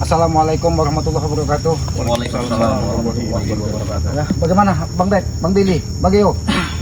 Assalamualaikum warahmatullahi wabarakatuh. Waalaikumsalam warahmatullahi wabarakatuh. Ya, bagaimana Bang Bek, Bang Billy, Bang Gio?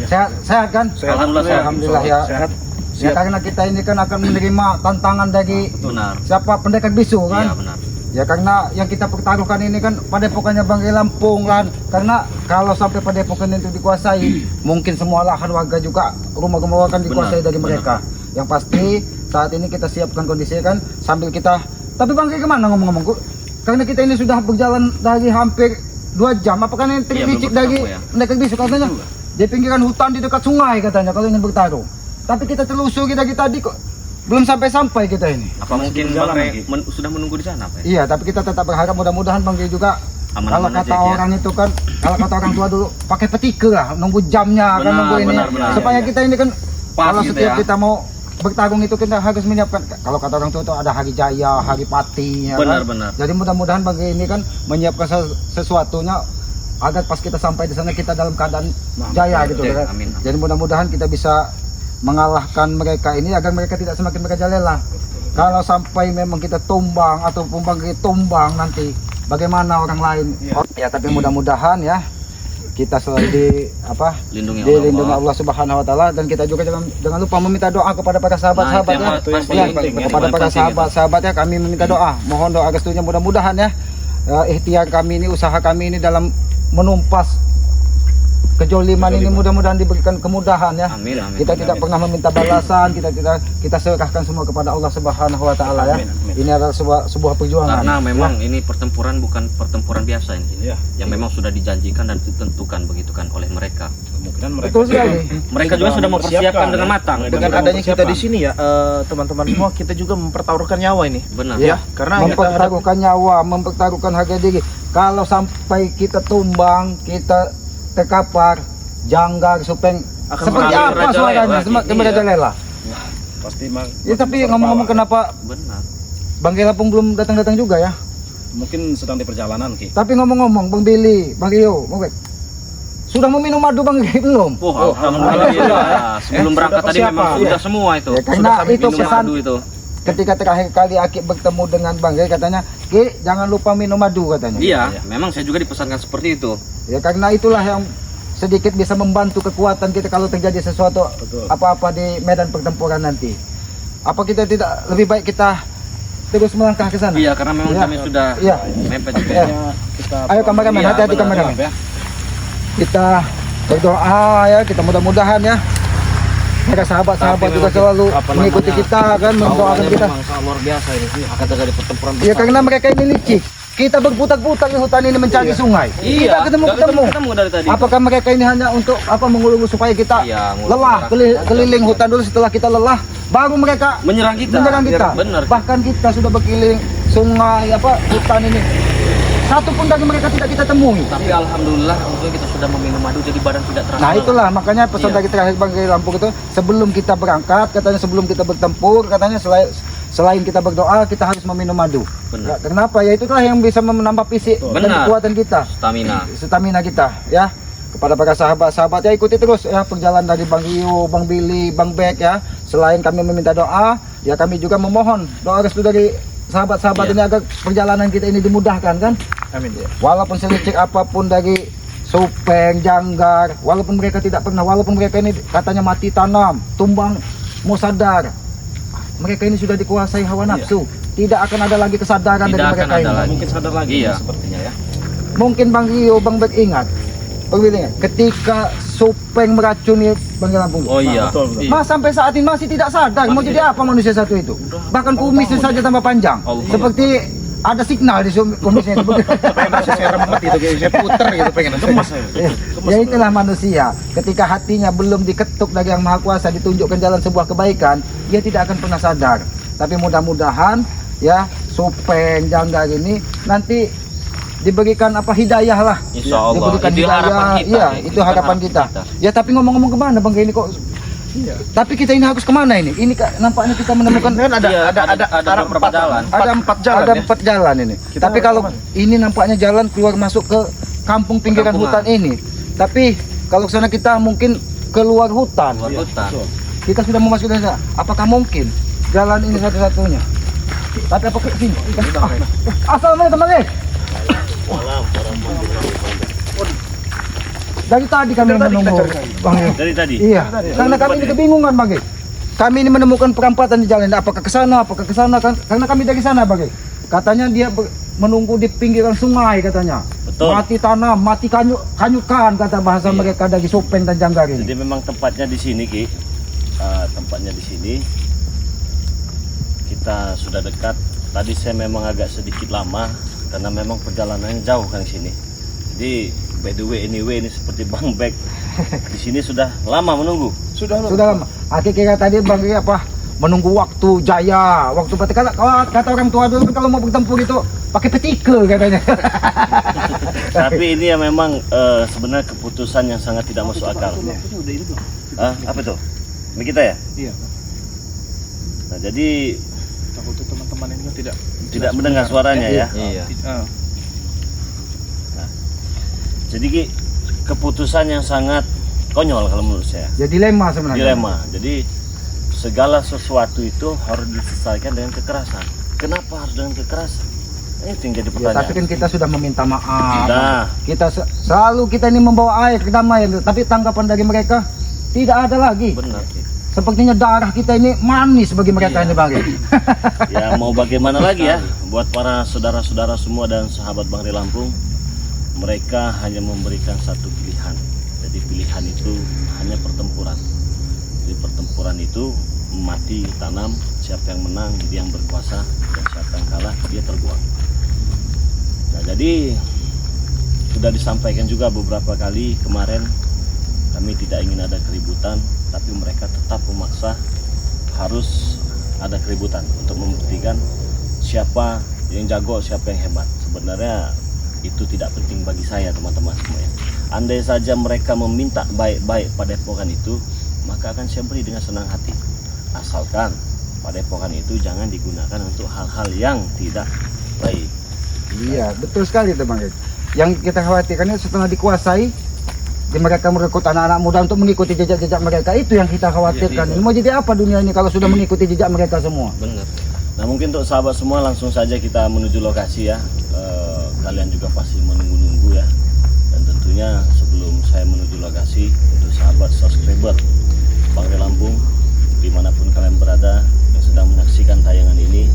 Sehat kan? Alhamdulillah ya. Sehat. Ya, karena kita ini kan akan menerima tantangan dari Benar. siapa pendekar bisu Iya, kan? benar. Ya karena yang kita pertaruhkan ini kan padepokannya Bang Gio Lampung kan. Karena kalau sampai padepokan itu dikuasai, mungkin semua lahan warga juga rumah-rumah akan dikuasai dari mereka. Yang pasti saat ini kita siapkan kondisi kan sambil kita. Tapi Bang Gio kemana ngomong-ngomong? Karena kita ini sudah berjalan dari hampir 2 jam. Apakah ini terlicik dari pendekar bisu katanya? Di pinggiran hutan di dekat sungai katanya kalau ingin bertarung. Tapi kita telusuri dari tadi kok belum sampai kita ini. Apa mungkin Bang Rey sudah menunggu di sana, Pak? Iya, tapi kita tetap berharap mudah-mudahan Bang Gio juga kalau kata orang itu kan, kalau kata orang tua dulu pakai petike lah, nunggu jamnya kan, nunggu ini supaya kita ini kan kalau gitu setiap ya. kita mau bertarung itu kita harus menyiapkan. Kalau kata orang tua itu ada hari jaya, hari pati ya kan? Benar. Jadi mudah-mudahan Bang Gio ini kan menyiapkan sesuatunya agar pas kita sampai di sana kita dalam keadaan jaya gitu kan. Amin. Jadi mudah-mudahan kita bisa mengalahkan mereka ini agar mereka tidak semakin merajalela. Kalau sampai memang kita tumbang ataupun Bang Gio tumbang nanti bagaimana orang lain? Ya tapi mudah-mudahan ya kita selalu dilindungi Allah Subhanahu wa taala, dan kita juga jangan lupa meminta doa kepada para sahabat-sahabat kepada para sahabat-sahabat ya, kami meminta doa, mohon doa restunya, mudah-mudahan ya ikhtiar kami ini, usaha kami ini dalam menumpas kejoliman ini mudah-mudahan diberikan kemudahan ya. Amin. Kita tidak pernah meminta balasan, kita serahkan semua kepada Allah Subhanahu wa taala ya. Ini adalah sebuah perjuangan. Karena memang ini pertempuran bukan pertempuran biasa ini. Yang memang sudah dijanjikan dan ditentukan begitu kan oleh mereka. Kemungkinan mereka Betul sekali. Mereka juga sudah mempersiapkan dengan matang. Dengan adanya kita di sini ya, teman-teman semua, kita juga mempertaruhkan nyawa ini. Benar. Ya, Karena mempertaruhkan nyawa, mempertaruhkan harga diri. Kalau sampai kita tumbang, kita terkapar, janggar, supeng, Akan seperti apa merajalela, suaranya? Semakin iya. merajalela. pasti mang. Ya, tapi ngomong-ngomong kenapa Benar. Bang Gio Lampung belum datang-datang juga ya? Mungkin sedang di perjalanan Ki. Tapi ngomong-ngomong, Bang Billy, Bang Gio, Bang Bek, sudah meminum madu Bang Gio belum? Alhamdulillah. Sebelum berangkat tadi memang sudah semua itu. Ya, karena Sudah kami itu minum pesan madu itu. ketika terakhir kali Aki bertemu dengan Bang Gio katanya, Ki, jangan lupa minum madu katanya. Iya, memang saya juga dipesankan seperti itu. Ya karena itulah yang sedikit bisa membantu kekuatan kita kalau terjadi sesuatu apa-apa di medan pertempuran nanti. Apa kita tidak lebih baik kita terus melangkah ke sana? Iya, karena memang kami sudah mepet juga. Ya. Ayo kameramen, hati-hati kameramen. Kita berdoa ya, kita mudah-mudahan ya mereka sahabat-sahabat juga selalu mengikuti kita kan, mendoakan kita. Luar biasa ini akan terjadi pertempuran Ya karena mereka ini licik. Kita berputar-putar di hutan ini mencari sungai. Iya, Kita ketemu. dari tadi. Apakah mereka ini hanya untuk mengulung supaya kita lelah, keliling hutan dulu, setelah kita lelah baru mereka menyerang kita. Benar. Bahkan kita sudah berkeliling sungai hutan ini. Satu pun dari mereka tidak kita temui. Tapi alhamdulillah untuk kita sudah meminum madu jadi badan tidak terasa. Nah itulah makanya pesan dari terakhir Bang Gio Lampung itu, sebelum kita berangkat katanya, sebelum kita bertempur katanya, selain kita berdoa kita harus meminum madu. Benar. Kenapa? Ya itulah yang bisa menambah fisik dan kekuatan kita, stamina kita ya. Kepada para sahabat-sahabat ya, ikuti terus ya perjalanan dari Bang Gio, Bang Billy, Bang Bek ya. Selain kami meminta doa, ya kami juga memohon doa restu dari sahabat-sahabat ini agar perjalanan kita ini dimudahkan kan. Amin. Walaupun selicik apapun dari supeng, janggar, walaupun mereka ini katanya mati tanam, tumbang, musadar, mereka ini sudah dikuasai hawa nafsu. Tidak akan ada lagi kesadaran dari mereka ini. Mungkin sadar lagi sepertinya ya. Mungkin Bang Gio, Bang Bek ingat ketika supeng meracuni Bang Gio Lampung. Oh iya. Mas sampai saat ini masih tidak sadar mau jadi apa manusia satu itu. Bahkan kumisnya saja tambah panjang. Seperti ada signal di kumisnya itu. Saya remet itu, saya puter gitu, pengen gemes. Ya itulah manusia. Ketika hatinya belum diketuk dari Yang Maha Kuasa, ditunjukkan jalan sebuah kebaikan, dia tidak akan pernah sadar. Tapi mudah-mudahan ya supeng, janggar ini nanti diberikan hidayah lah. Insya Allah. Diberikan Itu hidayah. harapan kita. Iya, itu harapan kita. Ya tapi ngomong-ngomong kemana Bang ini kok? Iya. Tapi kita ini harus kemana ini? Ini nampaknya kita menemukan ada beberapa jalan. Ada 4 jalan ini. Tapi kalau ini nampaknya jalan keluar masuk ke kampung pinggiran hutan ini. Tapi kalau ke sana kita mungkin keluar hutan. Kita sudah memasuki sana. Apakah mungkin jalan ini satu-satunya? Tapi apa ke sini? Assalamualaikum Bang. Dari tadi kami menunggu Bang. Dari tadi. Iya, karena kami ini kebingungan Bang. Kami ini menemukan perempatan di jalan, apakah ke sana, karena kami dari sana Bang. Katanya dia menunggu di pinggiran sungai katanya. Betul. Mati tanam, mati kanyukan kata bahasa mereka dari Sopeng dan Janggar ini. Jadi memang tempatnya di sini Ki. Tempatnya di sini. Kita sudah dekat. Tadi saya memang agak sedikit lama karena memang perjalanannya jauh kan di sini. Jadi by the way anyway ini seperti Bang Bek di sini sudah lama menunggu. Sudah lama. Kira tadi Bang apa? Menunggu waktu jaya, waktu berarti kata orang tua dulu kalau mau bertempur itu pakai petike katanya. Tapi ini ya memang sebenarnya keputusan yang sangat tidak masuk akal. Apa itu? Ini kita ya? Iya. Nah, jadi Takut teman-teman ini tidak mendengar suaranya ya. Iya. Jadi Ki, keputusan yang sangat konyol kalau menurut saya. Ya dilema sebenarnya. Dilema. Jadi segala sesuatu itu harus diselesaikan dengan kekerasan. Kenapa harus dengan kekerasan? Itu yang jadi Ya, pertanyaan. tapi kan kita sudah meminta maaf. Nah. Kita selalu kita ini membawa air kedamaian, tapi tanggapan dari mereka tidak ada lagi. Benar Ki. Sepertinya darah kita ini manis bagi mereka ini Bang. Ya mau bagaimana lagi ya, buat para saudara-saudara semua dan sahabat Bang Ri Lampung, mereka hanya memberikan satu pilihan. Jadi pilihan itu hanya pertempuran. Jadi pertempuran itu mati tanam, siapa yang menang dia yang berkuasa, dan siapa yang kalah dia terbuang. Nah jadi sudah disampaikan juga beberapa kali kemarin, kami tidak ingin ada keributan, tapi mereka tetap memaksa harus ada keributan untuk membuktikan siapa yang jago, siapa yang hebat. Sebenarnya itu tidak penting bagi saya teman-teman semuanya. Andai saja mereka meminta baik-baik padepokan itu, maka akan saya beri dengan senang hati. Asalkan padepokan itu jangan digunakan untuk hal-hal yang tidak baik. Iya, betul sekali itu Bang. Yang kita khawatirkan itu setelah dikuasai, mereka merekrut anak-anak muda untuk mengikuti jejak-jejak mereka, itu yang kita khawatirkan. Ini mau jadi apa dunia ini kalau sudah mengikuti jejak mereka semua? Benar. Nah mungkin untuk sahabat semua langsung saja kita menuju lokasi ya. Kalian juga pasti menunggu-nunggu ya. Dan tentunya sebelum saya menuju lokasi, untuk sahabat subscriber Bang Ri Lampung dimanapun kalian berada yang sedang menyaksikan tayangan ini,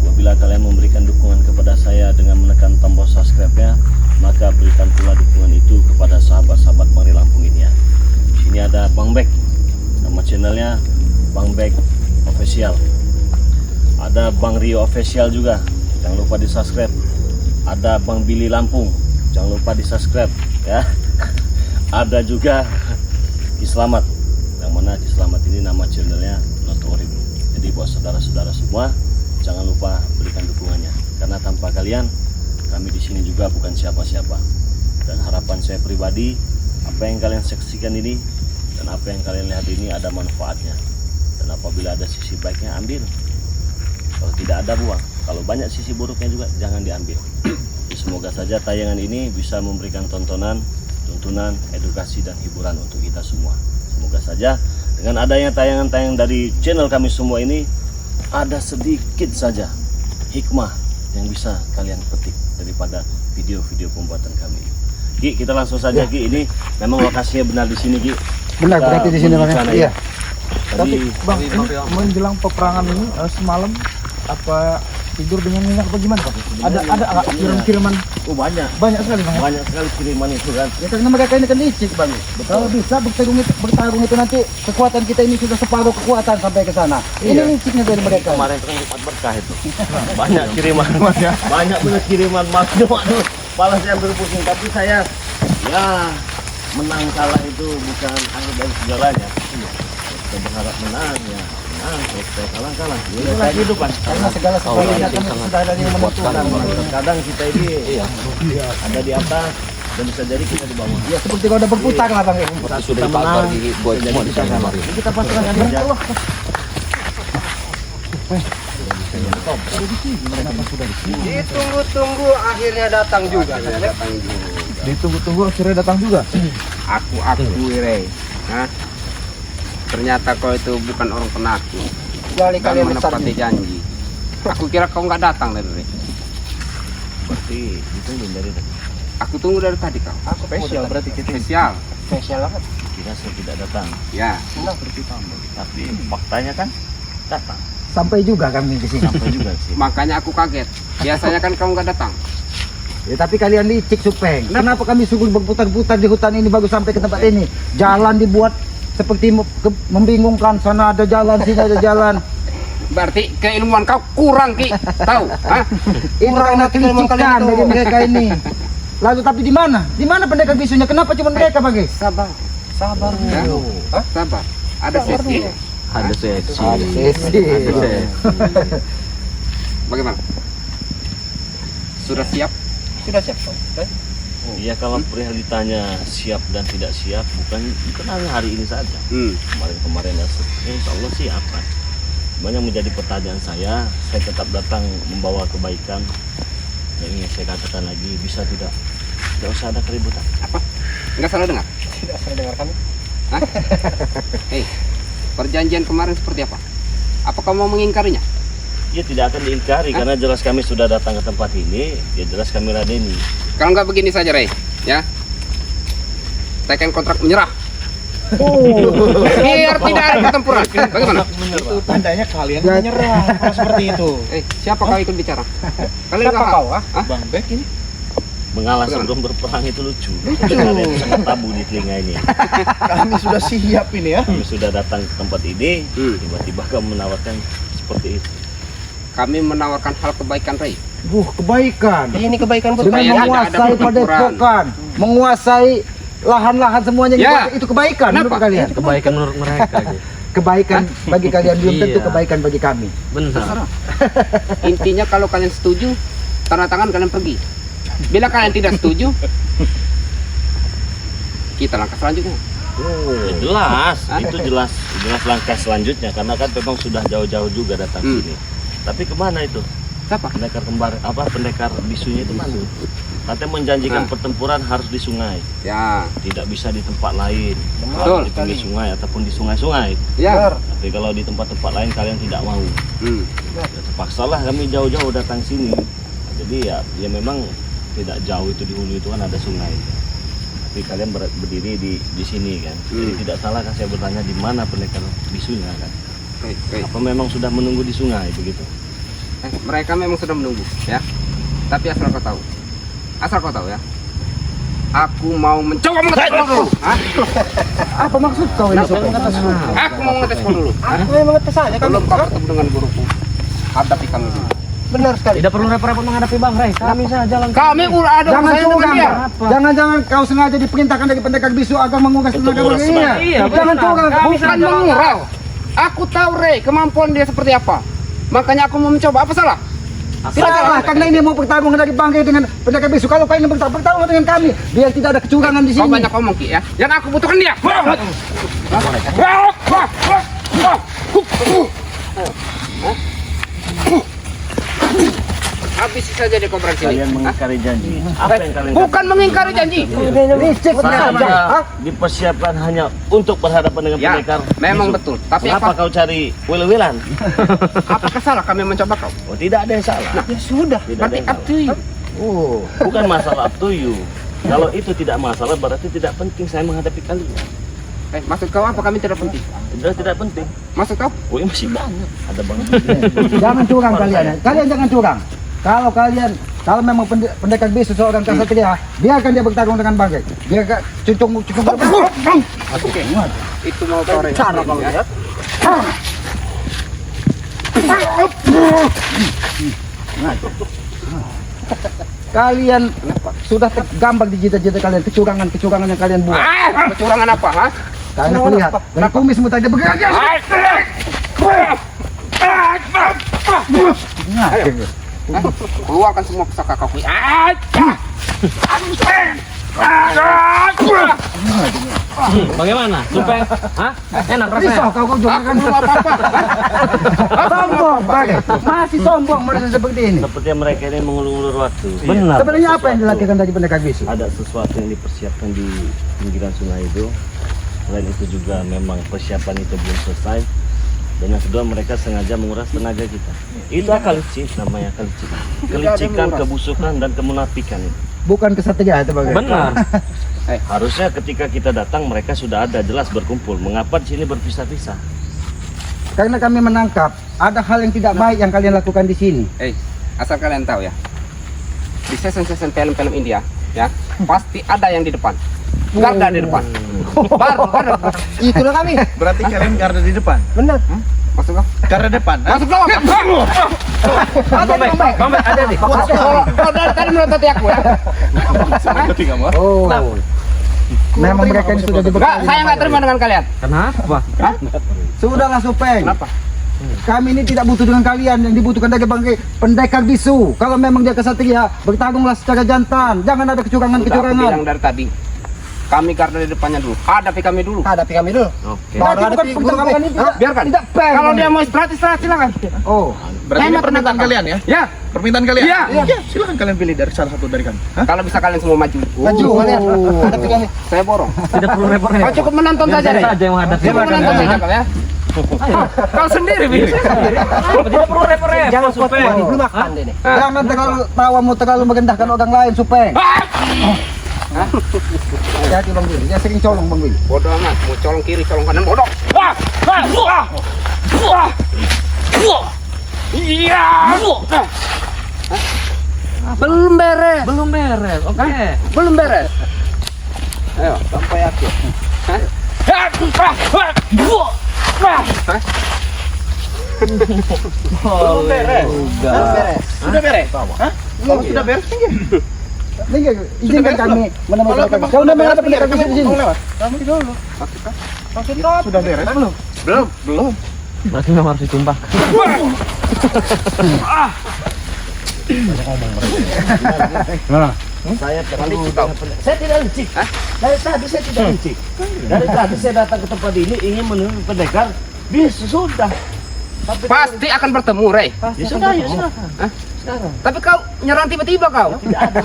apabila kalian memberikan dukungan kepada saya dengan menekan tombol subscribe-nya, maka berikan pula dukungan itu kepada sahabat-sahabat Bang Ri Lampung ini ya. Di sini ada Bang Bek, nama channelnya Bang Bek Official. Ada Bang Rio Official juga, jangan lupa di subscribe. Ada Bang Billy Lampung, jangan lupa di subscribe ya. Ada juga Ki Slamet, yang mana Ki Slamet ini nama channelnya Notorim. Jadi buat saudara-saudara semua, jangan lupa berikan dukungannya, karena tanpa kalian kami di sini juga bukan siapa-siapa. Dan harapan saya pribadi, apa yang kalian saksikan ini dan apa yang kalian lihat ini ada manfaatnya. Dan apabila ada sisi baiknya, ambil. Kalau tidak ada, buang. Kalau banyak sisi buruknya juga jangan diambil. Semoga saja tayangan ini bisa memberikan tontonan, tuntunan, edukasi dan hiburan untuk kita semua. Semoga saja dengan adanya tayangan-tayangan dari channel kami semua ini, ada sedikit saja hikmah yang bisa kalian petik daripada video-video pembuatan kami. Ki, kita langsung saja Ki. Ini memang lokasinya benar di sini Ki. Benar, Kita berarti di sini Bang. menuju sana, Iya. ya. Tapi Tadi Bang, ini menjelang peperangan ini semalam apa tidur dengan minyak apa gimana Pak? Ada nggak kiriman banyak sekali Bang. banyak sekali kiriman itu kan. Ya karena mereka ini kan licik Bang. Kalau bisa bertarung itu nanti kekuatan kita ini sudah separuh kekuatan sampai ke sana. Ini liciknya dari mereka. Kemarin kan Jumat berkah itu. Banyak kiriman, banyak benar kiriman. Aduh, malah saya berpusing. Tapi saya ya menang kalah itu bukan akhir dari segalanya. Kita berharap menang ya. Menang, kalau kita kalah. Itulah kehidupan. Karena segala sesuatunya kan sudah ada yang menentukan. Kadang kita ini ada di atas dan bisa jadi kita di bawah. Ya seperti kalau udah berputar lah Bang. Kita menang, jadi kita kalah. Kita pasrahkan dengan Allah. Ditunggu-tunggu akhirnya datang juga. Ditunggu-tunggu akhirnya datang juga. Aku Ire. Hah? Ternyata kau itu bukan orang penakut. Kali Dan kalian besar menepati nih. janji. Aku kira kau nggak datang dari tadi. Berarti ditunggu dari tadi. Aku tunggu dari tadi kau. Spesial berarti kita. Spesial. Spesial banget. Kira saya tidak datang. Ya. Tapi faktanya kan datang. Sampai juga kami di sini. Sampai juga sih. Makanya aku kaget. Biasanya kan kau nggak datang. Ya, tapi kalian licik Supeng. Kenapa kami suruh berputar-putar di hutan ini baru sampai ke tempat ini? Jalan dibuat seperti membingungkan. Sana ada jalan, sini ada jalan. Berarti keilmuan kau kurang Ki. Tahu? Hah? Itu karena kelicikan dari mereka ini. Lalu tapi di mana? Di mana pendekar bisunya? Kenapa cuma mereka bagi? Sabar. Sabar Ya. dulu. Sabar. Ada sesi. Ada sesi. Ada sesi. Bagaimana? Sudah siap? Sudah siap kau? Iya, kalau perihal ditanya siap dan tidak siap bukan hanya hari ini saja. Kemarin-kemarin dan insya Allah siap kan. Banyak menjadi pertanyaan saya tetap datang membawa kebaikan. Yang ingin saya katakan lagi, bisa tidak usah ada keributan. Apa? Enggak salah dengar? Tidak saya dengar kami. Hah? Hei, perjanjian kemarin seperti apa? Apa kamu mau mengingkarinya? Ya tidak akan diingkari karena jelas kami sudah datang ke tempat ini, ya jelas kami ladeni. Kalau nggak begini saja, Rey, ya. Tekan kontrak menyerah. Biar tidak ada pertempuran. Bagaimana? Itu tandanya kalian menyerah kalau seperti itu. Siapa kau ikut bicara? Kalian Siapa nggak kau? Hah? Bang Bek ini. Mengalah Bagaimana? sebelum berperang itu lucu. Kalian sangat tabu di telinga ini. Kami sudah siap ini ya. Kami sudah datang ke tempat ini, tiba-tiba kamu menawarkan seperti itu. Kami menawarkan hal kebaikan, Rey. Kebaikan. Ini kebaikan buat Dengan Supaya tidak ada menguasai pertempuran. padepokan, menguasai lahan-lahan semuanya Ya. itu kebaikan menurut Kenapa? kalian. Kebaikan menurut mereka gitu. Kebaikan bagi kalian belum tentu Iya. kebaikan bagi kami. Benar. Intinya kalau kalian setuju, tanda tangan kalian pergi. Bila kalian tidak setuju, kita langkah selanjutnya. Ya, jelas, itu jelas langkah selanjutnya karena kan memang sudah jauh-jauh juga datang sini. Tapi kemana itu? Siapa? Pendekar bisunya itu mana? Katanya menjanjikan pertempuran harus di sungai, Ya, tidak bisa di tempat lain. Betul. Di pinggir sungai ataupun di sungai-sungai. ya. Tapi kalau di tempat-tempat lain kalian tidak mau. Ya, terpaksalah kami jauh-jauh datang sini. Jadi ya memang tidak jauh itu di hulu itu kan ada sungai. Tapi kalian berdiri di sini kan. Jadi tidak salah kan saya bertanya di mana pendekar bisunya kan. Baik. Apa memang sudah menunggu di sungai begitu? Mereka memang sudah menunggu, ya. Tapi asal kau tahu ya. Aku mau mencoba mengetes kau dulu. Hah? Apa maksud kau ini? Sopo? Aku mau mengetes kau dulu. Aku yang mengetes saja kan. Belum kau ketemu dengan guruku. Hadapi kami dulu. Benar sekali. Tidak perlu repot-repot menghadapi Bang Rey. Kami saja jalan. Kami udah ada Jangan urusan dengan curang. dia. Jangan kau sengaja diperintahkan dari pendekar bisu agar menguras Untuk tenaga nguras mereka. tenaga. Iya, Jangan benar. curang. Bukan mengurau. Aku tahu, Rey, kemampuan dia seperti apa. Makanya aku mau mencoba. Apa salah? Salah, karena ini mau bertarung dari Bangke dengan pendekar bisu. Kalau kau ingin bertarung dengan kami, biar tidak ada kecurangan di Kau sini. banyak ngomong, Ki, ya. Yang aku butuhkan dia. Habis saja dia kobra sini. Kalian mengingkari janji. Apa yang kalian Bukan mengingkari janji. Licik saja saja. dipersiapkan hanya untuk berhadapan dengan Ya, pendekar memang bisu. betul. Tapi Kenapa apa? kau cari wil-wilan? Apakah salah kami mencoba kau? Oh, tidak ada yang salah. Ya sudah. Tidak ada Berarti yang up to you. Oh, Bukan masalah up to you. Kalau itu tidak masalah berarti tidak penting saya menghadapi kalian. Maksud kau apa kami tidak penting? Tidak penting. Maksud kau? Oh, ya masih banyak. Ada banget. jangan curang kalian. Kalian jangan curang. Kalau memang pendekar bisu seorang kasatria, biarkan dia bertarung dengan Bangke. Biarkan cucung. Oke. Itu mau kau Cara kau ya. lihat. Kalian sudah tergambar di cita-cita kalian, kecurangan yang kalian buat. Kecurangan apa, ha? Kalian aku lihat, dari kumismu tadi bergerak. Keluarkan semua pusaka kau. Bagaimana? Supaya enak Risau rasanya. kau juga kan apa-apa. Sombong, Bangke. Masih sombong merasa seperti ini. Sepertinya mereka ini mengulur-ulur waktu. Benar. Sebenarnya apa yang dilakukan dari pendekar bisu? Ada sesuatu yang dipersiapkan di pinggiran sungai itu. Selain itu juga memang persiapan itu belum selesai. Dan yang kedua, mereka sengaja menguras tenaga kita. Itu akal licik, namanya akal licik. Kelicikan, kebusukan, dan kemunafikan itu. Bukan kesatria itu bagaimana? Benar. Harusnya ketika kita datang mereka sudah ada jelas berkumpul. Mengapa di sini berpisah-pisah? Karena kami menangkap ada hal yang tidak baik yang kalian lakukan di sini. Asal kalian tahu ya, di season-season film-film India ya, pasti ada yang di depan. Garda di depan. Baru. Itulah kami. Berarti kalian garda di depan. Benar. Masuk kau. Garda depan. Masuk kau. Bang Bek, ada nih. Kau dari tadi melototin aku ya. Oh. Memang mereka ini sudah dibekali. Enggak, saya nggak terima dengan kalian. Kenapa? Sudahlah Supeng. Kenapa? Kami ini tidak butuh dengan kalian, yang dibutuhkan sebagai pendekar bisu. Kalau memang dia kesatria, bertarunglah secara jantan. Jangan ada Udah aku kecurangan-kecurangan. bilang dari tadi. Kami garda di depannya dulu. Hadapi kami dulu. Hadapi kami dulu. Oke. Berarti bukan pertarungan ini tidak. Biarkan. Tidak fair. Kalau dia mau istirahat silakan. Oh. Berarti ini Hemat permintaan tenaga. kalian ya? Ya, Permintaan kalian? Iya. Ya, silakan kalian pilih dari salah satu dari kami. Hah? kalau bisa kalian semua maju. Maju kalian. Hadapi kami. Saya borong. Tidak perlu repot-repot. Kau cukup menonton saja deh. Saja yang menghadapi. Cukup menonton saja kau ya. Kau sendiri bisa. Tidak perlu repot-repot. Jangan kuat-kuat, belum makan deh. Jangan terlalu tawamu terlalu merendahkan orang lain, Supeng. Hati Bang Willy, dia sering colong Bang Willy. Bodoh amat, mau colong kiri, colong kanan, bodoh. Belum beres. Belum beres. Oke. Belum beres. Ayo, sampai akhir. Belum beres. Sudah beres? Hah? Kalau sudah beres, tinggi. Ini izinkan kami menemui mereka. Kalau memang ada pendekar bisu di sini. Kami dulu. Sudah beres belum? Belum. Berarti memang harus ditumbak. Saya tidak licik. Dari tadi saya tidak licik. Dari tadi saya datang ke tempat ini ingin menemui pendekar. Bisa sudah. Pasti akan bertemu, Rey. Ya sudah, ya silakan. Sekarang. Tapi kau nyerang tiba-tiba kau. Tidak ada.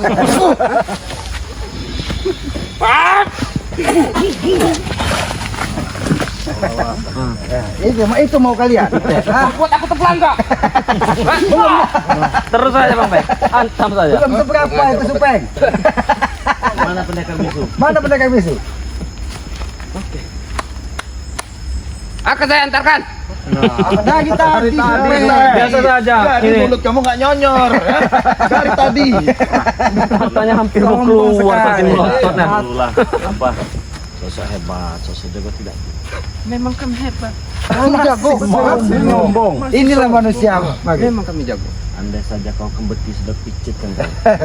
Itu mau kalian. Buat aku terpelangga. Terus saja Bang Bek. Antam saja. Belum seberapa itu Supeng. Mana pendekar bisu? Mana pendekar bisu? Akan saya antarkan. Dari tadi Supeng. Biasa saja. Dari Ini mulut kamu nggak nyonyor. Ya? Dari tadi. hartanya hampir mau keluar saking melototnya. Dululah. Apa? Sosok hebat, sosok jago tidak. Memang kami hebat. Kamu jago. Sombong. Inilah manusia. Memang kami jago. Andai saja kau kembeti sudah picit kan.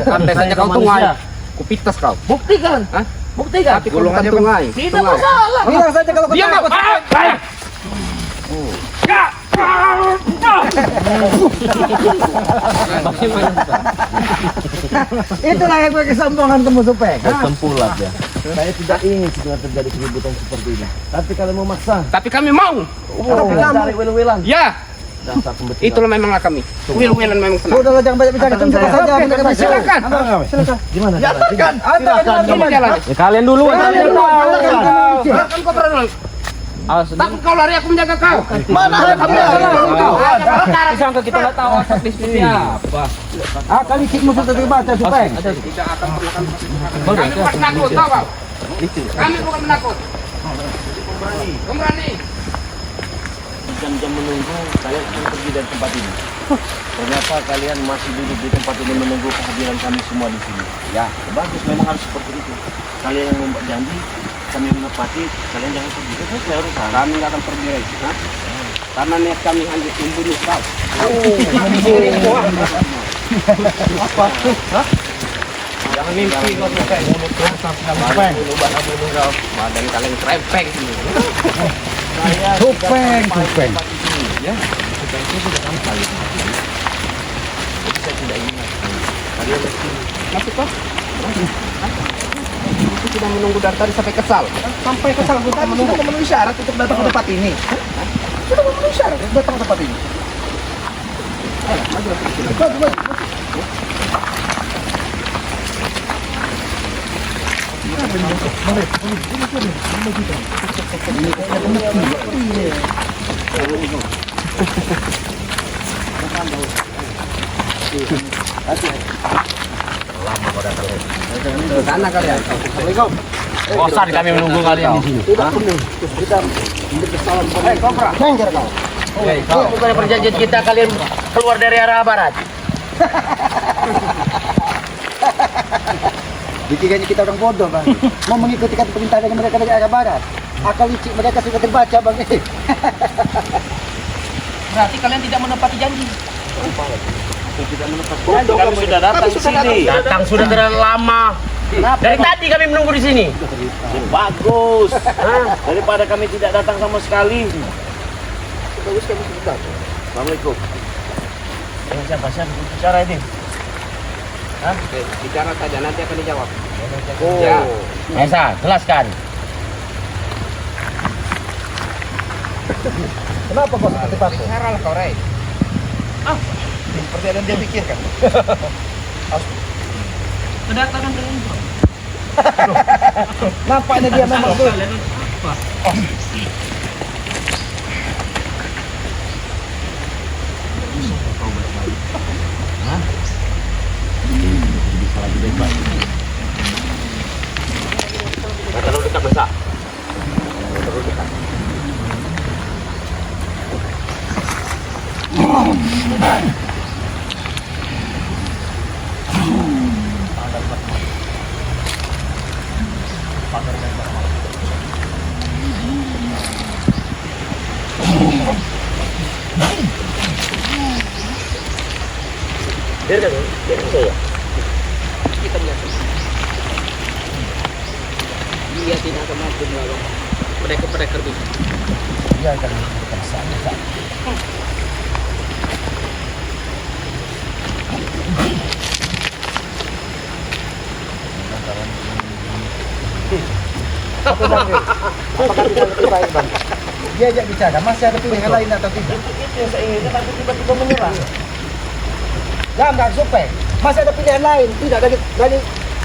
Sampai saja kau tungai. Kupitas kau. Buktikan. Hah? Buktikan. Tapi kau bukan tungai. Tidak masalah. Bilang saja kalau kau Diam kau. takut. Itulah yang kesombongan kamu Supeng. Tempulat ya. Saya tidak ingin setelah terjadi keributan seperti ini. Tapi kalau mau maksa, Tapi kami mau. cari wil-wilan. Ya, Dasar pembetil. itulah memanglah kami. Wil-wilan memang senang. Udahlah jangan banyak bicara, tunjuk saja pendekar bisu. Silakan. Gimana? Silakan. Ini jalannya. Ya, kalian dulu. Kalian tahu. Silakan kau berani. Awas. Takut kau lari aku menjaga kau. Mana ada kamu? Disangka kita nggak tahu asal bisnisnya apa. Kali cik musuh terbaca Supeng. Tidak akan pernah kami. Kami bukan penakut, tahu kau? Kami bukan penakut. Pemberani. Jam-jam menunggu, kalian akan pergi dari tempat ini. Ternyata kalian masih duduk di tempat ini menunggu kehadiran kami semua di sini. Ya, bagus. Memang harus seperti itu. Kalian yang membuat janji, kami menepati. Kalian jangan pergi. Itu saya urusan. Kami nggak akan pergi, Rey. Hah? Karena niat kami hanya membunuh kau. Jangan mimpi kau Supeng. Mulut kasar sekali Supeng. Badan kalian krempeng. Supeng. Masuk kau. Itu sudah menunggu dari tadi sampai kesal. Sampai ke sana tadi sudah memenuhi syarat untuk datang ke tempat ini. Sudah memenuhi syarat untuk datang ke tempat ini. Sana kalian. Assalamualaikum. Bosan kami menunggu kalian di sini. Tidak penuh. Kita bersalam. Kopra. Jangan kau. Bukan perjanjian kita kalian keluar dari arah barat. Dikiranya kita orang bodoh bang, mau mengikuti kata perintah dari mereka dari arah barat. Akal licik mereka sudah terbaca bang. Berarti kalian tidak menepati janji. Kami sudah datang ke sini. Datang sudah terlalu lama. Dari tadi kami menunggu di sini. Bagus. Daripada kami tidak datang sama sekali. Bagus kami sudah. Assalamualaikum. Dengan siapa bicara ini? Oke, bicara saja nanti akan dijawab. Oh. Ya. Esa, jelaskan. Kenapa bos seperti Pak? Bicara lah kau, Rey. Seperti yang dia pikirkan. Kedatangan dengan Nampaknya dia memang tuh. Kalau dekat masak. Biarkan saya. Kita lihat. Dia tidak akan mampu melawan mereka berbisa. Dia akan melakukan sana. Apakah tidak lebih baik bang? Dia ajak bicara, masih ada pilihan lain atau tidak? itu yang saya inginkan, tapi tiba-tiba menyerah. Jangan supaya masih ada pilihan lain, tidak dari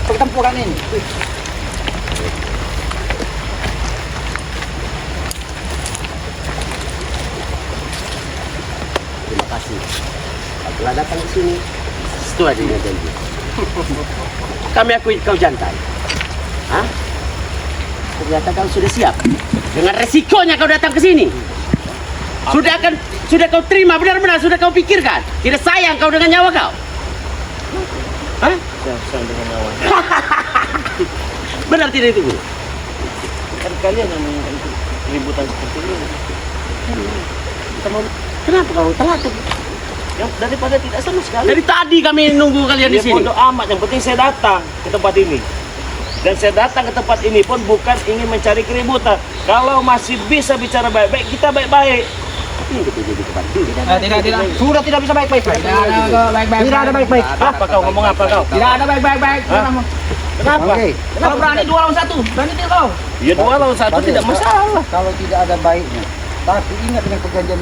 pertempuran ini. Terima kasih. Setelah datang ke sini, sesuai dengan janji. Kami akui kau jantan. Hah? Ternyata kau sudah siap. Dengan resikonya kau datang ke sini. Sudah kau terima, benar-benar sudah kau pikirkan. Tidak sayang kau dengan nyawa kau. Hah? Saya dengan nyawa. Benar tidak itu, Bu? Kan kalian yang menginginkan keributan seperti ini. Kenapa kau telat? Yang daripada tidak sama sekali. Dari tadi kami nunggu kalian di Ya sini. bodoh amat, yang penting saya datang ke tempat ini. Dan saya datang ke tempat ini pun bukan ingin mencari keributan. Kalau masih bisa bicara baik-baik, kita baik-baik. Tidak. Sudah tidak bisa baik-baik. Tidak ada baik-baik. Tidak ada baik-baik. Apa kau ngomong apa kau? Tidak ada baik-baik. Kenapa? Oke, Kalau berani 2 lawan 1, berani tidak kau. Ya 2 lawan 1 tidak masalah. kalau tidak ada baiknya, tapi ingat dengan perjanjian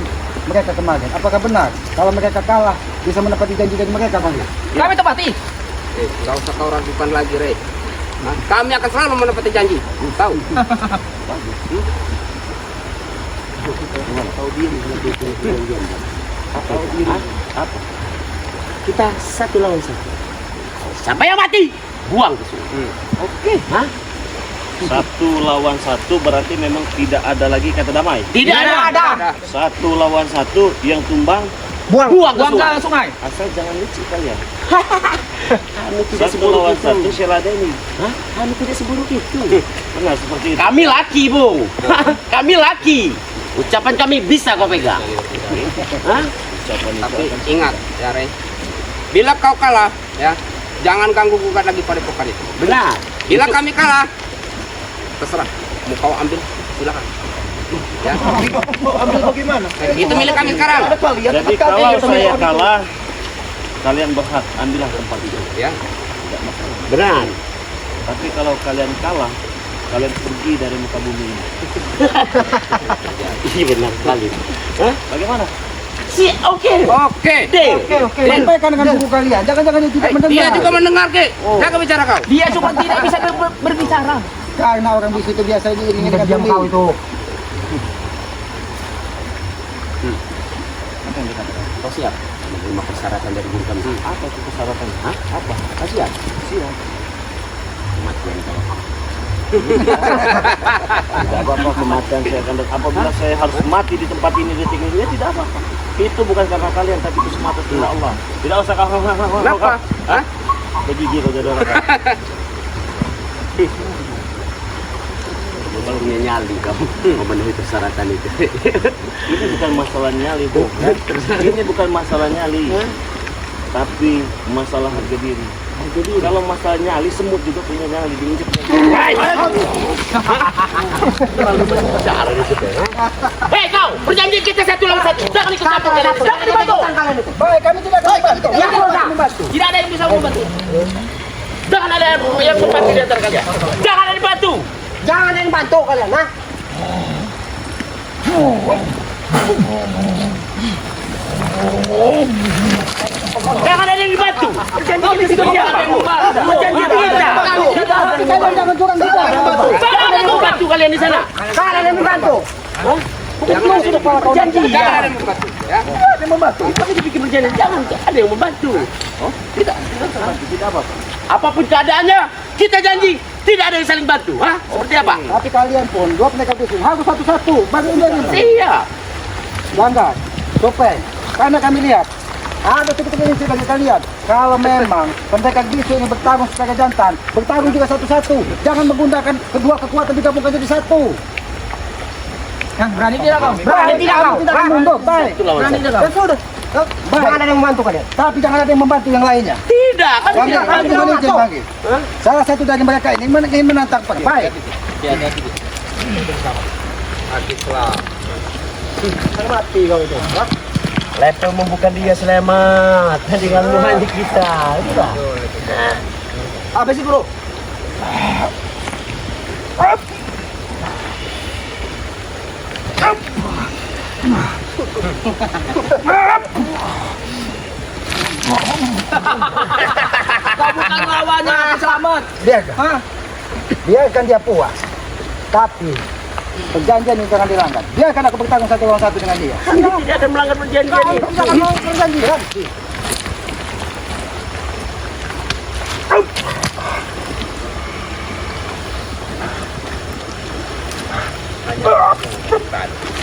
mereka kemarin. Apakah benar kalau mereka kalah bisa menepati janji dari mereka bang? Kami tepati. Nggak usah kau ragukan lagi, Rey. Nah, kami akan selalu menepati janji. Tahu? Apa? Kita 1 lawan 1. Siapa yang mati? Buang ke sini. Oke. Hah? 1 lawan 1 berarti memang tidak ada lagi kata damai. Tidak ada. 1 lawan 1 yang tumbang Buang ke Buang sungai. ke sungai. asal jangan licik kalian. Kami tidak 1 seburuk lawan itu. 1 Sheila ini. Hah? Kami tidak seburuk itu. Benar seperti itu. Kami laki, Bung. Kami laki. Ucapan kami bisa kau pegang. Hah? Ucapan itu Tapi akan ingat, ya, Rey. Bila kau kalah, ya, jangan ganggu gugat lagi pada pokan itu. Benar. Bila kami kalah, terserah. Mau kau ambil, silakan. Ya. Ambil bagaimana? Itu milik kami sekarang. Jadi kalau saya kalah, kalian berhak ambillah tempat itu. Ya. Tidak masalah. Benar. Tapi kalau kalian kalah, kalian pergi dari muka bumi ini. Iya benar sekali. Hah? Bagaimana? Oke. Oke. Deal. Sampaikan dengan buku kalian. Jangan-jangan dia tidak mendengar. Dia juga mendengar, Ki. Jaga bicara kau. Dia cuma tidak bisa berbicara. Karena orang bisu itu biasa diiringi dengan Diam pemilu. kau itu. yang dikatakan? Kau siap menerima persyaratan dari guru kami? Apa itu persyaratan? Hah? Apa? Kau siap? Siap. Kematian kau. Tidak apa-apa kematian saya akan datang. Apabila saya harus mati di tempat ini detik ini, ya tidak apa-apa. Itu bukan karena kalian, tapi itu semata kehendak Allah. Tidak usah kau. Kenapa? Hah? Begigi kau jadi orang. Kau punya nyali kamu memenuhi persyaratan itu. Ini bukan masalah nyali, Bu. Ini bukan masalah nyali. Tapi masalah harga diri. Kalau masalah nyali, semut juga punya nyali, diinjek. Hei kau, berjanji kita satu lawan satu. Jangan ikut campur kalian. Jangan dibantu. Baik, kami tidak akan membantu. Ya, tidak ada yang bisa membantu. Jangan ada yang membantu di antara kalian. Jangan ada yang bantu. Jangan ada yang bantu kalian, nah. Jangan ada yang dibantu. Berjanji kita. Berjanji kita. Kalian jangan curang juga. Jangan ada yang membantu kalian di sana. Kalian ada yang membantu. Jangan sudah kepala kau janji. Jangan ada yang membantu. Ya. Ada yang membantu. Tapi dibikin berjanji. Jangan ada yang membantu. Tidak. Tidak apa-apa. Apapun keadaannya, kita janji tidak ada yang saling bantu. Hah? Seperti apa? Tapi kalian pun, dua pendekat itu harus satu-satu. Bagi ini. Iya. Bangga, Topeng. Karena kami lihat, ada titik-titik ini sebagai kalian. Kalau memang pendekar bisu ini bertarung sebagai jantan, bertarung juga satu-satu. Jangan menggunakan kedua kekuatan digabungkan jadi satu. Berani tidak kau? Berani tidak kau? Tidak mundur, baik. Berani tidak kau? Ya sudah. Baik. Jangan ada yang membantu kalian. Tapi jangan ada yang membantu yang lainnya. Tidak. Kan Kami tidak. akan izin bagi. Salah satu dari mereka ini ingin menantang Pak. Baik. Mati kau itu. Level membuka dia selamat dengan mandi kita. Itulah. Apa sih, Bro? Kau bukan lawannya, selamat. Biarkan. Biarkan dia puas. Tapi perjanjian ini jangan dilanggar. Biarkan aku bertarung satu lawan satu dengan dia. Tidak akan melanggar perjanjian ini. Jangan mau perjanjian.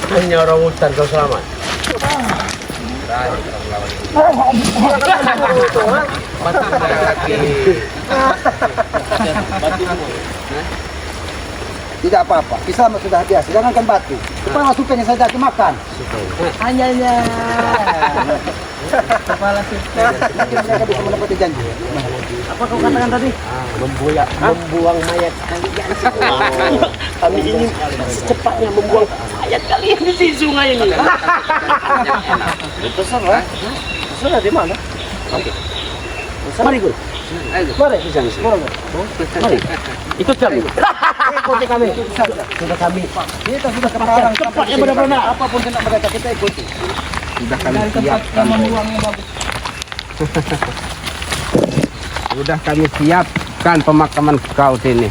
Hanya orang hutan kau selamat. Tidak apa-apa. Islam sudah biasa. Jangankan batu. Kepala supenya saja dimakan. Hanya kepala suka. Mungkin mereka bisa menepati janji. Apa kau katakan tadi? Membuang mayat kalian semua. Kami ingin secepatnya membuang mayat kalian di sungai ini. Terserah. Terserah di mana? Mari, Guru. Mari, mari. Ikut kami. Ikuti kami. Sudah kami. Kita sudah sekarang Cepat yang benar-benar. apapun kena mereka kita ikuti. Sudah kami Dari tempat siapkan. yang membuangnya bagus. Sudah kami siapkan pemakaman kau sini.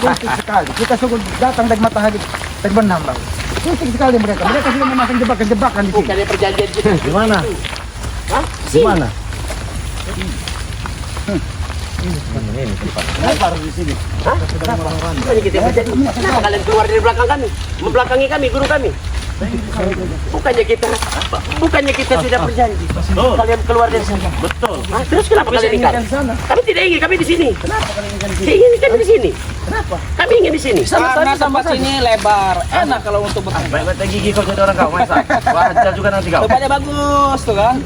Cantik sekali. Kita sungguh datang dari matahari terbenam, Bang. Cantik sekali mereka. Mereka sudah memasang jebakan-jebakan di sini. Bukannya perjanjian kita. Di mana? Hah? Di mana? Kenapa harus di sini? Hah? Bukannya kita berjanji. Kenapa kalian keluar dari belakang kami? Membelakangi kami, guru kami. Bukannya kita tidak berjanji. Betul. Kalian keluar dari sana. Betul. Hah? Terus kenapa kalian ingin Di sana. Kami tidak ingin, kami di sini. Kenapa kalian ingin di sini? Ingin kami di sini. Kenapa? Kami ingin di sini. Karena tempat sini lebar, enak kalau untuk bertanya. Baik-baik gigi kau jadi orang kau. Masa? Wajar juga nanti kau. Tempatnya bagus tuh kan.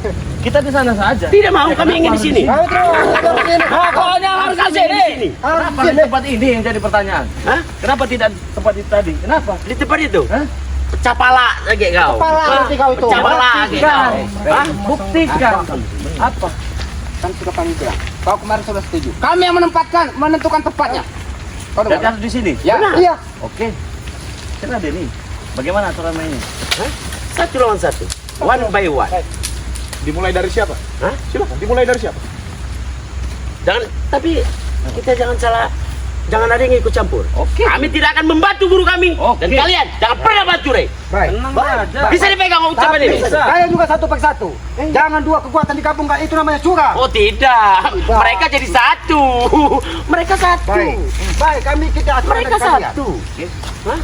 Kita di sana saja. Tidak mau, kami ingin di sini. Ayo terus. Pokoknya harus di Kami sini. di sini. Kenapa di tempat ini yang jadi pertanyaan? Hah? Kenapa tidak di tempat itu tadi? Kenapa? Di tempat itu. Hah? Pecah pala lagi kau. Kepala nanti kau itu. Pecah pala lagi kau. Hah? Buktikan. Apa? Kan sudah kami bilang. Kau kemarin sudah setuju. Kami yang menentukan tempatnya. Kau Dan dengar? harus di sini. Ya. Iya. Oke. Kita ada nih. Bagaimana aturan mainnya? Satu lawan satu. One by one. Dimulai dari siapa? Hah? Silakan. Dimulai dari siapa? Jangan, tapi kita jangan salah Jangan ada yang ikut campur. Oke. Kami tidak akan membantu guru kami. Oke. Dan kalian jangan pernah bantu, Rey. Baik. Bisa dipegang ucapan Tapi ini? kalian juga satu per satu. Jangan dua kekuatan digabungkan, itu namanya curang. Oh tidak. Mereka jadi satu. Mereka satu. Baik. Baik, kami kita aturan Mereka dari kalian. satu. Hah?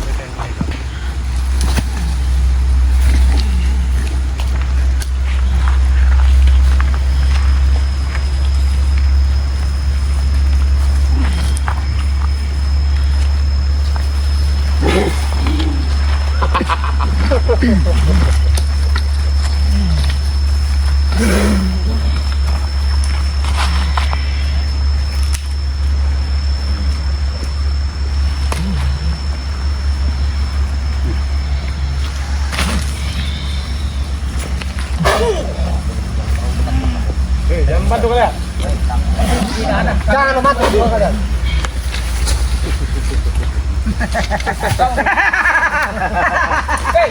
Jangan membantu dua kalian.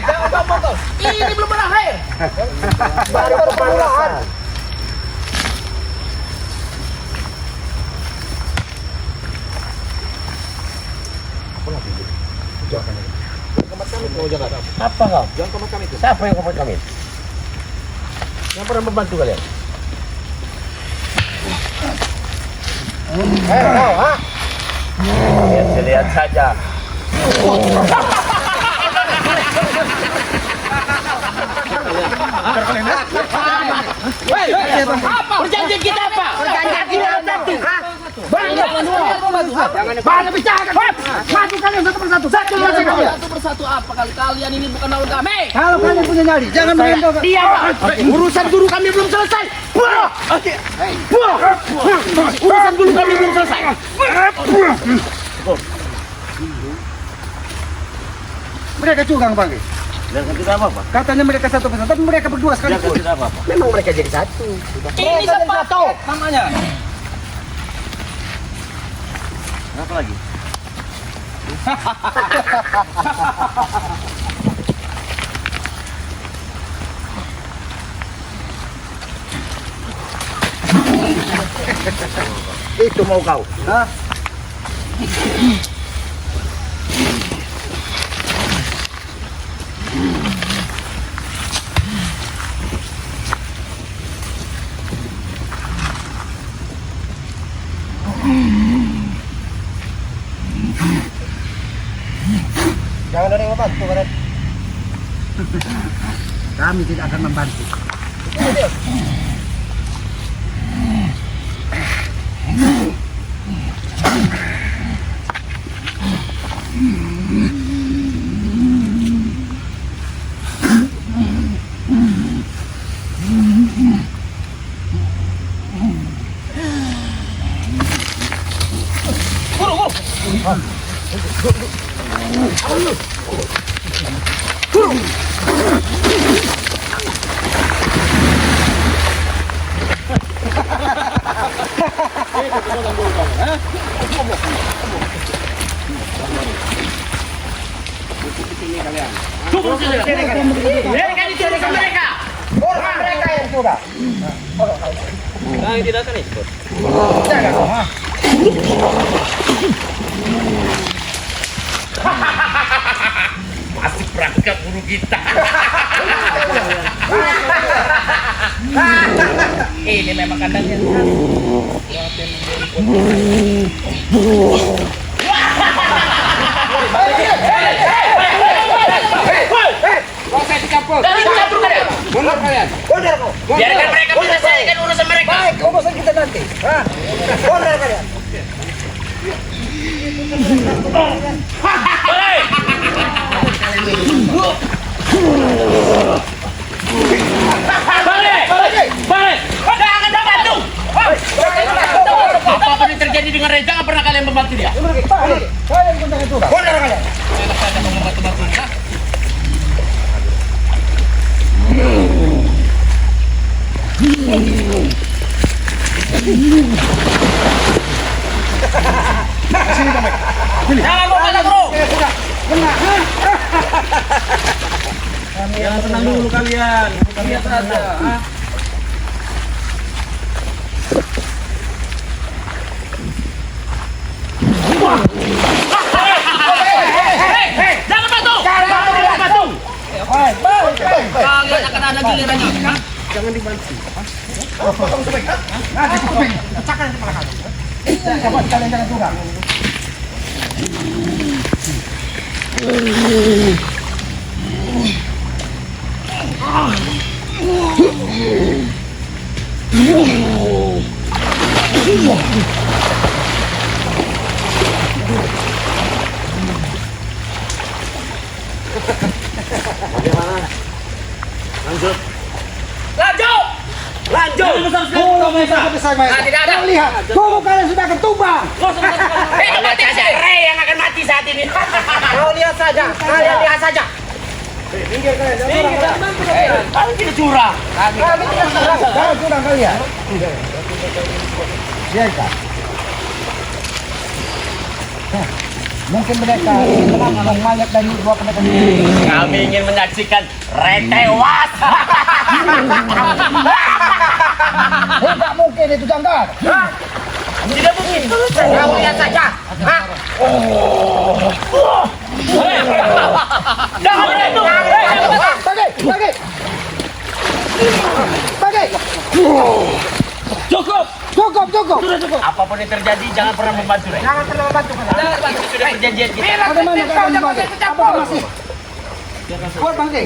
Jangan bang. Ini belum berakhir. Baru permulaan. Apa kau? Jangan komat kami itu. Siapa yang kompet kami? Yang pernah membantu kalian? Lihat saja. Perjanjian kita apa? Perjanjian kita satu. Jangan bicarakan. Maju kalian satu persatu. Satu persatu apa kali kalian ini bukan lawan kami. Kalau kalian punya nyali, jangan menyentuh. Diam. Urusan guru kami belum selesai. Urusan guru kami belum selesai. Mereka curang, Bang. Jangan tidak apa-apa. Katanya mereka satu persatu, tapi mereka berdua sekali. Jangan tidak apa-apa. Memang mereka jadi satu. Ini sepatu namanya. Apa lagi? Itu mau kau. Hah? Jangan ada yang membantu, Barat. Kami tidak akan membantu. Mereka. Orang mereka yang curang. Nah, tidak akan ikut. Masih perangkap guru kita. Ini memang kandangnya. Kau saya dicampur. Dari campur kalian. Mundur kalian. Bodar kau. Biarkan mereka menyelesaikan urusan mereka. Baik, urusan kita nanti. Hah? Bodar kalian. Balik. Jangan membantu. Apa yang terjadi dengan Reza? Jangan pernah kalian membantu dia. Balik. Kalian pun jangan curang. Bodar kalian. Jangan lupa guru. Jangan tenang dulu kalian. Lihat saja. Wah. gilirannya. Jangan dibantu. Potong sobek. Nah, sobek. Pecahkan kepala kamu. Coba kalian jangan curang. Tidak ada. Lihat, tubuh kalian sudah ketumbang. Lihat saja, Ray yang akan mati saat ini. Kau lihat saja. Kalian lihat saja. Minggir kalian. Kalian tidak curang. Jangan curang kalian. Biarkan. Mungkin mereka menangkap mayat dari dua pendekar ini. Kami ingin menyaksikan Ray tewas. Tidak mungkin itu Janggar. Tidak mungkin. Kau lihat saja. Jangan itu. Bagi. Cukup. Cukup. Apapun yang terjadi, jangan pernah membantu Ray. Jangan pernah membantu. Ini sudah perjanjian kita. Bagaimana kalian bagi? Apa masih? Kuat bagi.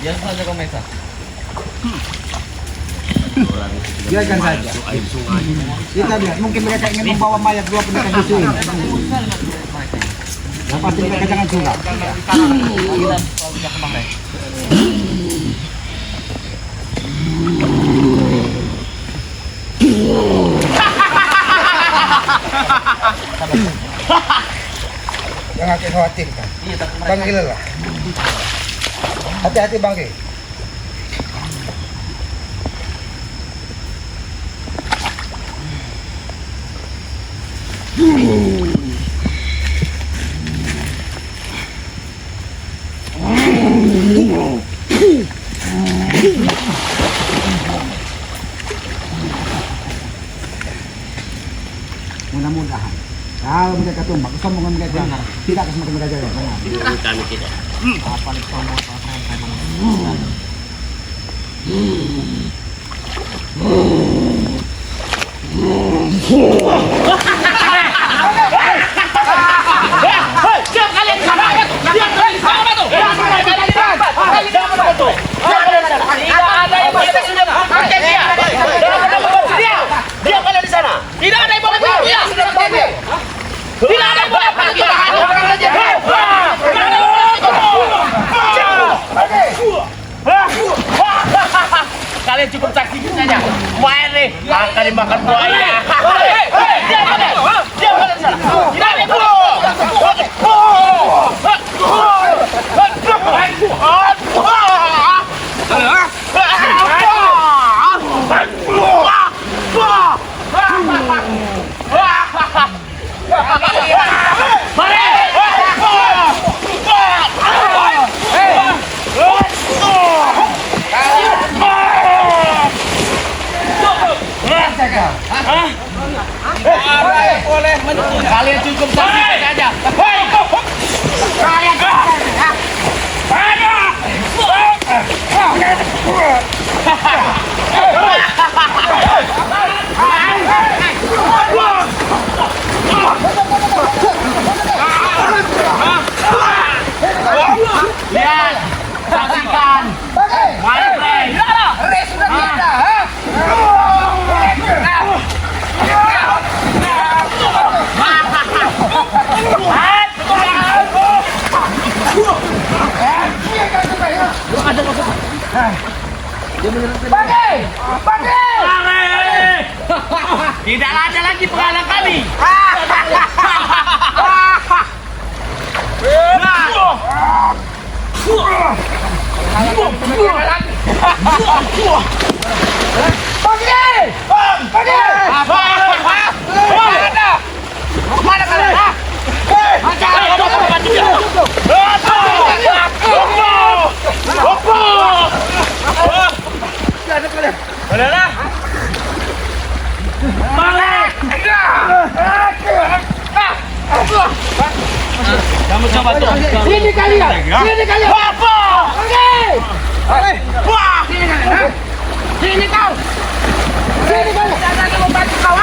Biasa saja kau Mesa. Biarkan saja. Kita lihat, mungkin mereka ingin membawa mayat dua pendekar musuh ini. Yang pasti mereka jangan curang. Jangan khawatirkan. Bangkil lah. Hati-hati bangkil. Mudah-mudahan kalau mereka tumbang, kesombongan mereka tidak akan semakin merajalela. Kami tidak. Diam kalian di sana. Diam kalian di sana tuh. Tidak ada yang boleh sudah pakai dia. Jangan pernah membantu dia. Diam kalian di sana. Tidak ada yang boleh pakai dia. Tidak ada yang boleh pakai dia. Kalian cukup saksikan saja. Main nih akan dimakan buaya. Diam kalian. Diam kalian di sana. Tidak ada yang boleh. Kalian cukup saksikan saja. Kalian lihat, saksikan. Main Ray. Ray sudah tiada. Tidak ada lagi penghalang kami. Mana kalian? Jangan bantu dia. Kamu coba tuh. Sini kalian. Sini kalian. Apa? Oke. Wah. Sini kalian. Ha? Sini kau. Sini kalian. Jangan membantu kau.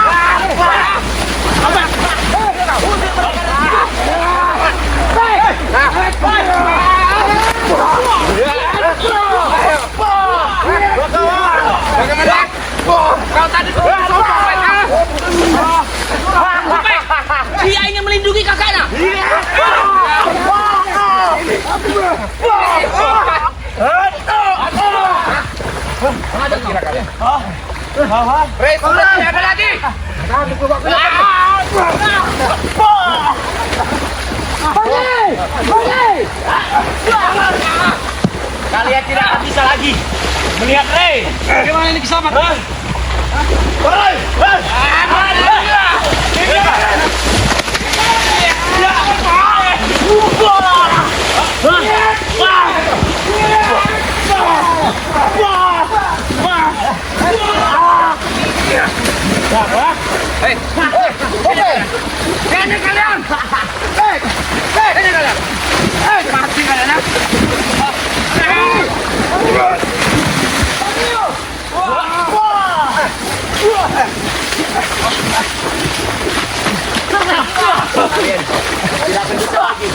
Bagaimana? Kau tadi dia ingin melindungi kakaknya. Ada lagi. Kalian tidak akan bisa lagi melihat Ray. Bagaimana ini kisamat? Sini kalian. Sini kalian. Mati kalian. Tidak akan bisa lagi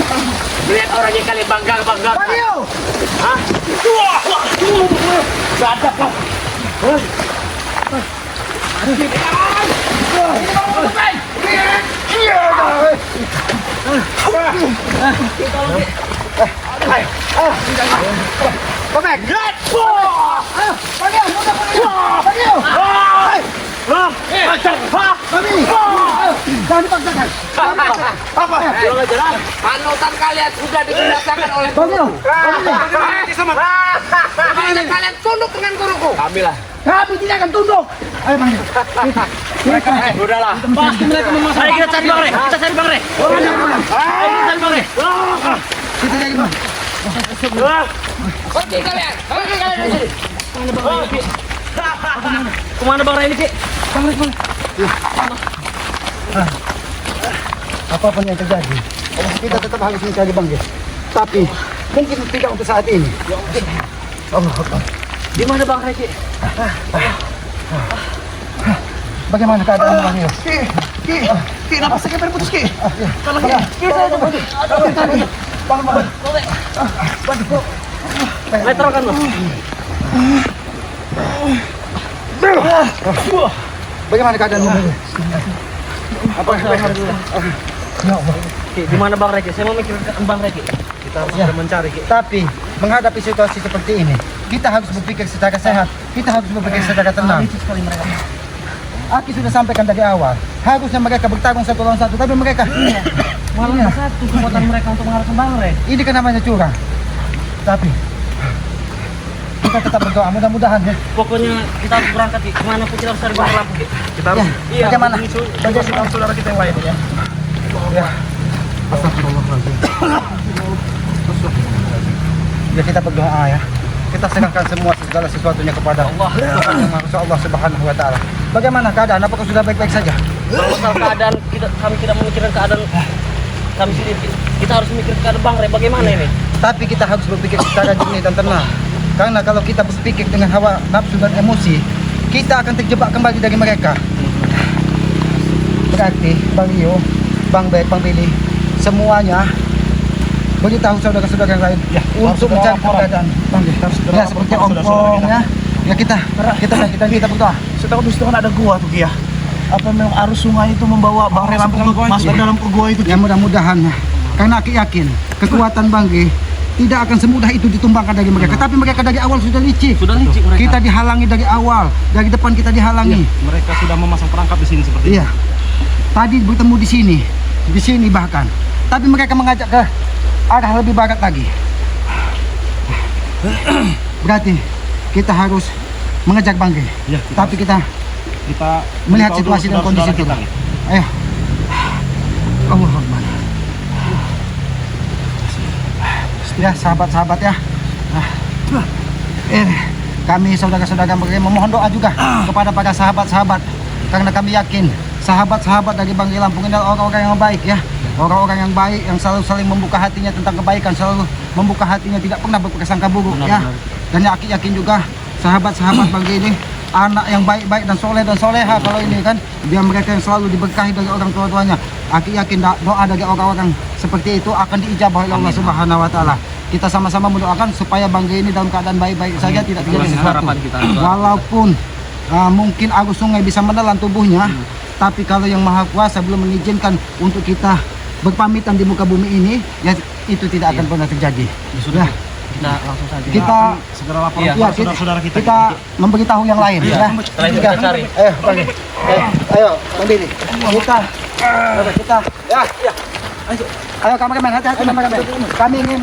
melihat orang yang kalian banggakan. Hah? Sadap kau. Jangan dipaksakan. Panutan kalian sudah dibinasakan oleh Bagio. Bagaimana kalian tunduk dengan guruku? Kami tidak akan tunduk. Ayo Bagio. Udahlah. Pasti mereka memasang. Ayo kita cari Bang Ray. Kita cari Bang Ray. Ayo kita cari Bang Ray. Kita jadi Bang. Pergi kalian. Pergi kalian dari sini. Kemana Bang Ray ini, Ki? Apapun yang terjadi, kita tetap harus mencari Bagio. Tapi mungkin tidak untuk saat ini. Allah Akbar. Di mana Bang Ray, Ki? Bagaimana keadaan Bagio? Ki, napas saya berputus Ki. Tolong ya. Saya bantu. Bangun. Metrokan Bang. Bagaimana keadaan Bagio? Apa kabar? Ya Allah. Ki, di mana Bang Ray, Ki? Saya mau mikirkan Bang Ray, Ki. Kita harus mencari, Ki. Tapi menghadapi situasi seperti ini, kita harus berpikir secara sehat. Kita harus berpikir secara tenang. Aki sudah sampaikan dari awal, harusnya mereka bertarung satu lawan satu, tapi mereka Malah satu kekuatan mereka untuk mengalahkan Bang Ray. ini kan namanya curang. Tapi kita tetap berdoa, mudah-mudahan ya. Pokoknya kita harus berangkat, Ki. Kemana pun kita harus cari Bang Ray, Ki. Kita harus. Bagaimana? Bagaimana saudara kita yang lain ya. Ya. Astagfirullahaladzim. Ya kita berdoa ya. Kita serahkan semua segala sesuatunya kepada Allah. Allah Subhanahu wa taala. Bagaimana keadaan? Apakah sudah baik-baik saja? Kalau masalah keadaan kami tidak memikirkan keadaan kami sendiri. Kita harus memikirkan keadaan Bang Ray. Bagaimana ini? Tapi kita harus berpikir secara jernih dan tenang. Karena kalau kita berpikir dengan hawa nafsu dan emosi, kita akan terjebak kembali dari mereka. Berarti Bang Rio, Bang Bek, Bang Billy, semuanya beritahu saudara-saudara yang lain untuk mencari keberadaan Bang Rio. Ya seperti Ongkong ya. Ya kita berdoa. Setahu di situ kan ada gua tuh Ki ya. Apa memang arus sungai itu membawa Bang Ray langsung masuk ke dalam gua itu? Ya mudah-mudahan ya. Karena aku yakin kekuatan Bang Rio tidak akan semudah itu ditumbangkan dari mereka. Tapi mereka dari awal sudah licik. Sudah licik mereka. Kita dihalangi dari awal, dari depan kita dihalangi. Mereka sudah memasang perangkap di sini seperti Iya. Tadi bertemu di sini bahkan. Tapi mereka mengajak ke arah lebih barat lagi. Berarti kita harus mengejar Bang Rio. Ya, Tapi kita melihat situasi dan kondisi itu. Ayo. Allah Akbar. Ya sahabat-sahabat ya. Kami saudara-saudara memohon doa juga kepada para sahabat-sahabat, karena kami yakin sahabat-sahabat dari Bang Rio Lampung ini adalah orang-orang yang baik ya. orang-orang yang baik, yang selalu saling membuka hatinya tentang kebaikan, selalu membuka hatinya, tidak pernah berprasangka buruk ya. Dan yakin juga sahabat-sahabat Bang ini anak yang baik-baik dan soleh dan soleha kalau ini kan, biar mereka yang selalu diberkahi dari orang tua-tuanya. Aki yakin doa dari orang-orang seperti itu akan diijabah oleh Allah Subhanahu wa taala. Kita sama-sama mendoakan supaya Bang ini dalam keadaan baik-baik saja, tidak terjadi sesuatu. Walaupun mungkin arus sungai bisa menelan tubuhnya, tapi kalau yang Maha Kuasa belum mengizinkan untuk kita berpamitan di muka bumi ini, ya itu tidak akan pernah terjadi. Sudah. Kita langsung saja. Kita segera lapor Iya, kepada saudara-saudara kita memberitahu yang lain ya. Setelah itu kita cari. Ayo, Bang. Ayo, Bang Billy. Kita ya. Ayo kameramen, hati-hati kameramen. Kami ingin